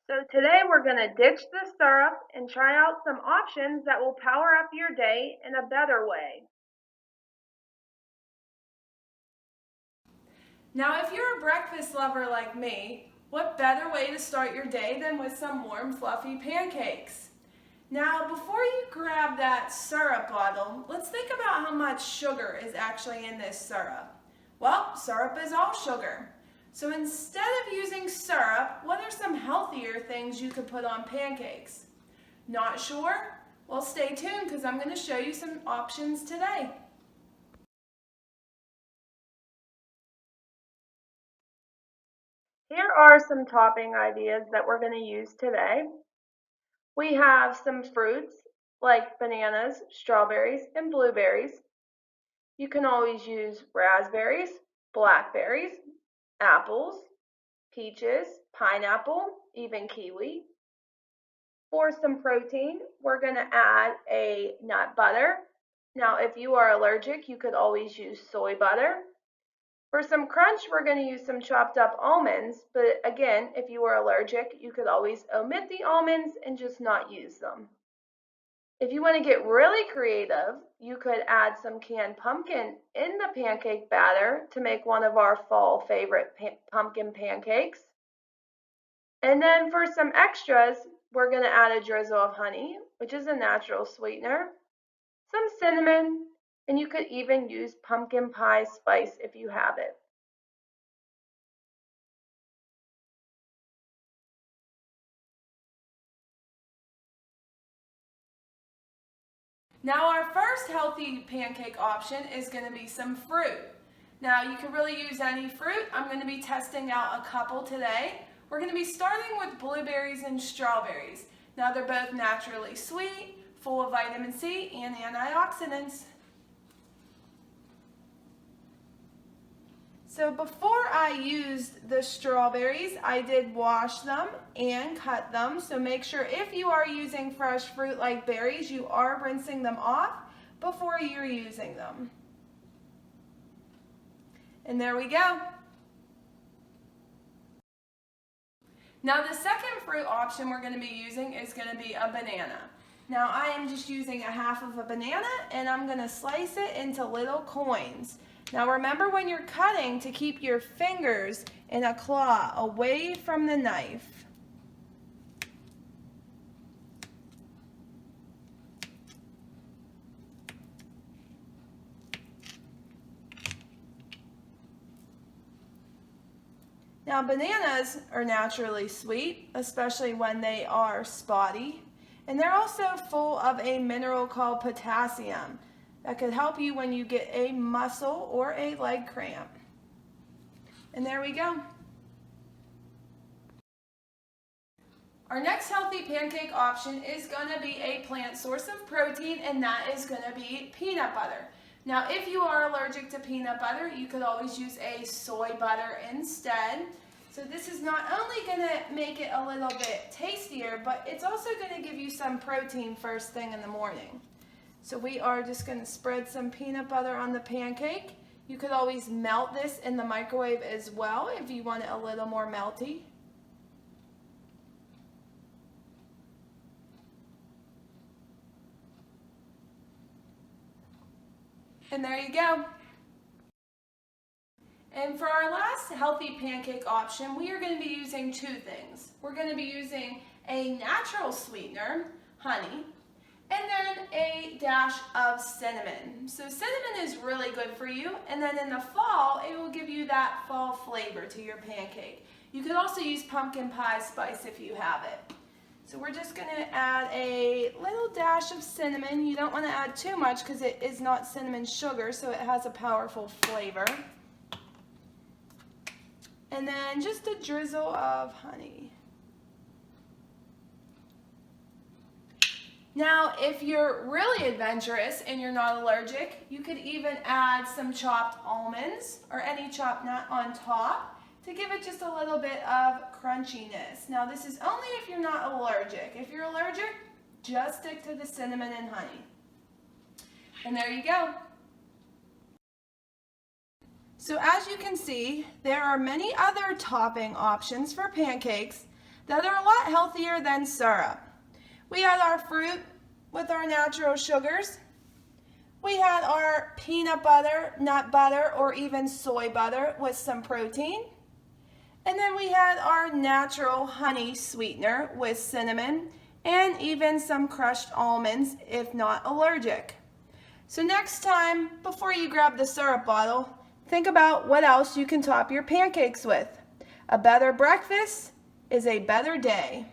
So today we're going to ditch the syrup and try out some options that will power up your day in a better way. Now, if you're a breakfast lover like me, what better way to start your day than with some warm, fluffy pancakes? Now, before you grab that syrup bottle, let's think about how much sugar is actually in this syrup. Well, syrup is all sugar. So instead of using syrup, what are some healthier things you could put on pancakes? Not sure? Well, stay tuned because I'm going to show you some options today. Here are some topping ideas that we're going to use today. We have some fruits like bananas, strawberries, and blueberries. You can always use raspberries, blackberries, apples, peaches, pineapple, even kiwi. For some protein, we're going to add a nut butter. Now, if you are allergic, you could always use soy butter. For some crunch, we're going to use some chopped up almonds, but again, if you are allergic, you could always omit the almonds and just not use them. If you want to get really creative, you could add some canned pumpkin in the pancake batter to make one of our fall favorite pumpkin pancakes. And then for some extras, we're going to add a drizzle of honey, which is a natural sweetener, some cinnamon, and you could even use pumpkin pie spice if you have it. Now our first healthy pancake option is going to be some fruit. Now you can really use any fruit. I'm going to be testing out a couple today. We're going to be starting with blueberries and strawberries. Now they're both naturally sweet, full of vitamin C and antioxidants. So before I used the strawberries, I did wash them and cut them. So make sure if you are using fresh fruit like berries, you are rinsing them off before you're using them. And there we go. Now the second fruit option we're going to be using is going to be a banana. Now I am just using a half of a banana and I'm going to slice it into little coins. Now remember when you're cutting to keep your fingers in a claw away from the knife. Now bananas are naturally sweet, especially when they are spotty. And they're also full of a mineral called potassium that could help you when you get a muscle or a leg cramp. And there we go. Our next healthy pancake option is going to be a plant source of protein, and that is going to be peanut butter. Now, if you are allergic to peanut butter, you could always use a soy butter instead. So this is not only going to make it a little bit tastier, but it's also going to give you some protein first thing in the morning. So we are just going to spread some peanut butter on the pancake. You could always melt this in the microwave as well if you want it a little more melty. And there you go. And for our last healthy pancake option, we are going to be using two things. We're going to be using a natural sweetener, honey, and then a dash of cinnamon. So cinnamon is really good for you, and then in the fall, it will give you that fall flavor to your pancake. You could also use pumpkin pie spice if you have it. So we're just going to add a little dash of cinnamon. You don't want to add too much because it is not cinnamon sugar, so it has a powerful flavor. And then just a drizzle of honey. Now, if you're really adventurous and you're not allergic, you could even add some chopped almonds or any chopped nut on top to give it just a little bit of crunchiness. Now, this is only if you're not allergic. If you're allergic, just stick to the cinnamon and honey. And there you go. So as you can see, there are many other topping options for pancakes, that are a lot healthier than syrup. We had our fruit with our natural sugars. We had our peanut butter, nut butter, or even soy butter with some protein. And then we had our natural honey sweetener with cinnamon and even some crushed almonds if not allergic. So next time, before you grab the syrup bottle, think about what else you can top your pancakes with. A better breakfast is a better day.